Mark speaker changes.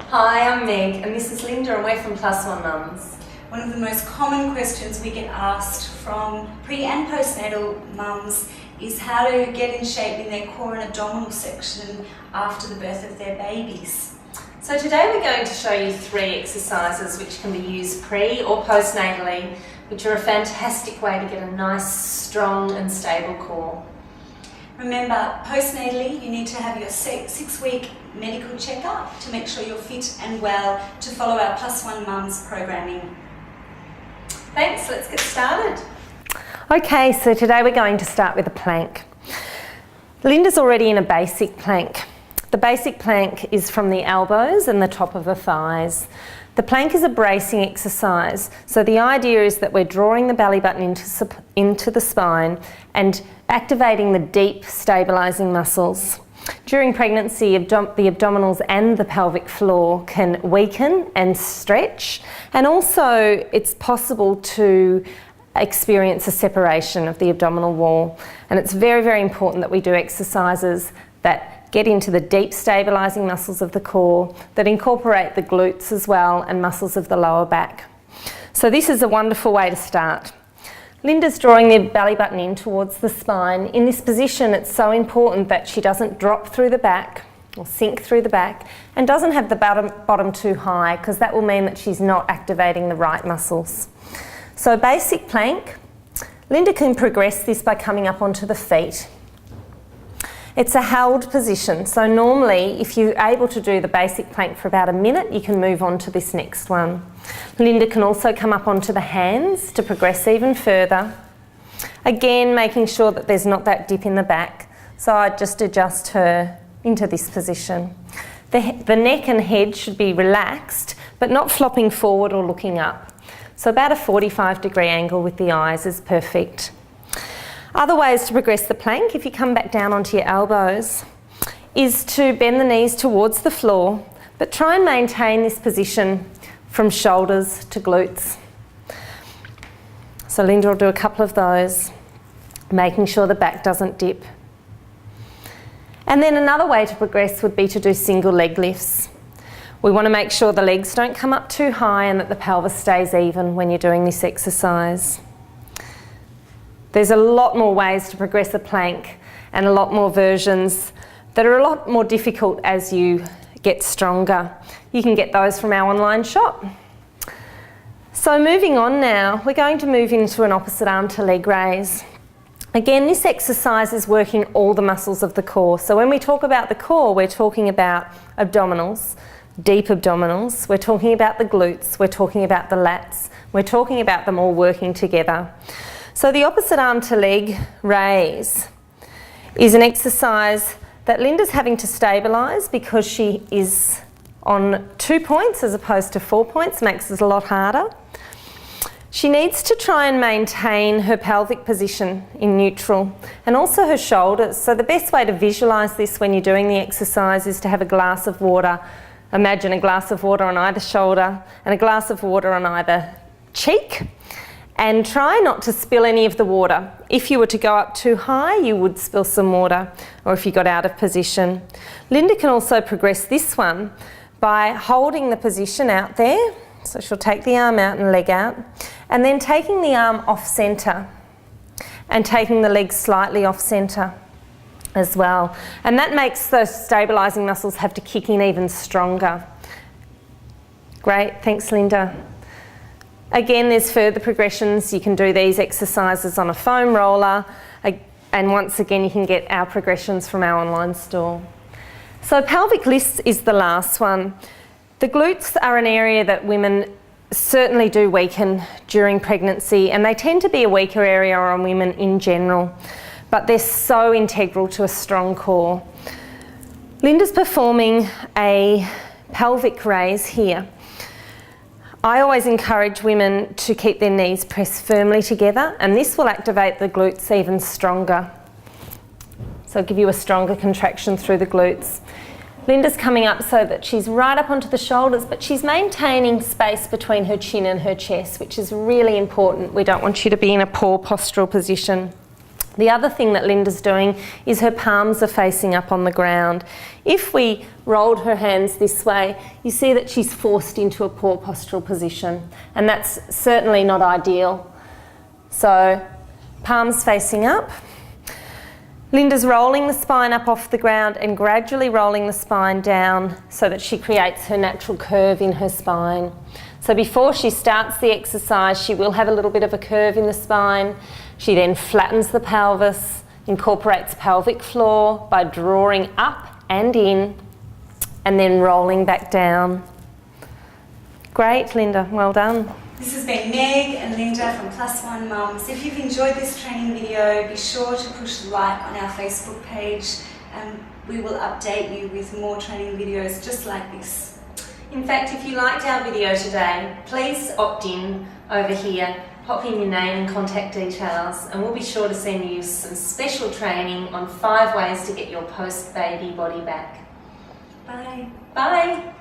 Speaker 1: Hi, I'm Meg and this is Linda and we're from Plus One Mums.
Speaker 2: One of the most common questions we get asked from pre and postnatal mums is how to get in shape in their core and abdominal section after the birth of their babies.
Speaker 1: So today we're going to show you 3 exercises which can be used pre or postnatally, which are a fantastic way to get a nice, strong and stable core.
Speaker 2: Remember, postnatally you need to have your 6-week medical checkup to make sure you're fit and well to follow our Plus One Mums programming.
Speaker 1: Thanks, let's get started.
Speaker 3: Okay, so today we're going to start with a plank. Linda's already in a basic plank. The basic plank is from the elbows and the top of the thighs. The plank is a bracing exercise, so the idea is that we're drawing the belly button into the spine and activating the deep stabilising muscles. During pregnancy, the abdominals and the pelvic floor can weaken and stretch, and also it's possible to experience a separation of the abdominal wall. And it's very, very important that we do exercises that get into the deep stabilising muscles of the core, that incorporate the glutes as well and muscles of the lower back. So this is a wonderful way to start. Linda's drawing the belly button in towards the spine. In this position, it's so important that she doesn't drop through the back or sink through the back and doesn't have the bottom too high, because that will mean that she's not activating the right muscles. So basic plank. Linda can progress this by coming up onto the feet. It's a held position, so normally if you're able to do the basic plank for about a minute, you can move on to this next one. Linda can also come up onto the hands to progress even further. Again, making sure that there's not that dip in the back, so I just adjust her into this position. The neck and head should be relaxed, but not flopping forward or looking up. So about a 45-degree angle with the eyes is perfect. Other ways to progress the plank, if you come back down onto your elbows, is to bend the knees towards the floor, but try and maintain this position from shoulders to glutes. So Linda will do a couple of those, making sure the back doesn't dip. And then another way to progress would be to do single leg lifts. We want to make sure the legs don't come up too high and that the pelvis stays even when you're doing this exercise. There's a lot more ways to progress a plank and a lot more versions that are a lot more difficult as you get stronger. You can get those from our online shop. So moving on now, we're going to move into an opposite arm to leg raise. Again, this exercise is working all the muscles of the core. So when we talk about the core, we're talking about abdominals, deep abdominals, we're talking about the glutes, we're talking about the lats, we're talking about them all working together. So the opposite arm to leg raise is an exercise that Linda's having to stabilise because she is on 2 points as opposed to 4 points, makes it a lot harder. She needs to try and maintain her pelvic position in neutral and also her shoulders. So the best way to visualise this when you're doing the exercise is to have a glass of water. Imagine a glass of water on either shoulder and a glass of water on either cheek. And try not to spill any of the water. If you were to go up too high, you would spill some water, or if you got out of position. Linda can also progress this one by holding the position out there. So she'll take the arm out and leg out, and then taking the arm off centre and taking the leg slightly off centre as well. And that makes those stabilising muscles have to kick in even stronger. Great, thanks Linda. Again, there's further progressions. You can do these exercises on a foam roller, and once again you can get our progressions from our online store. So pelvic lifts is the last one. The glutes are an area that women certainly do weaken during pregnancy, and they tend to be a weaker area on women in general, but they're so integral to a strong core. Linda's performing a pelvic raise here. I always encourage women to keep their knees pressed firmly together, and this will activate the glutes even stronger. So give you a stronger contraction through the glutes. Linda's coming up so that she's right up onto the shoulders, but she's maintaining space between her chin and her chest, which is really important. We don't want you to be in a poor postural position. The other thing that Linda's doing is her palms are facing up on the ground. If we rolled her hands this way, you see that she's forced into a poor postural position, and that's certainly not ideal. So, palms facing up. Linda's rolling the spine up off the ground and gradually rolling the spine down so that she creates her natural curve in her spine. So before she starts the exercise, she will have a little bit of a curve in the spine. She then flattens the pelvis, incorporates pelvic floor by drawing up and in, and then rolling back down. Great, Linda, well done.
Speaker 2: This has been Meg and Linda from Plus One Mums. If you've enjoyed this training video, be sure to push like on our Facebook page, and we will update you with more training videos just like this.
Speaker 1: In fact, if you liked our video today, please opt in over here, pop in your name and contact details, and we'll be sure to send you some special training on 5 ways to get your post-baby body back.
Speaker 2: Bye.
Speaker 1: Bye.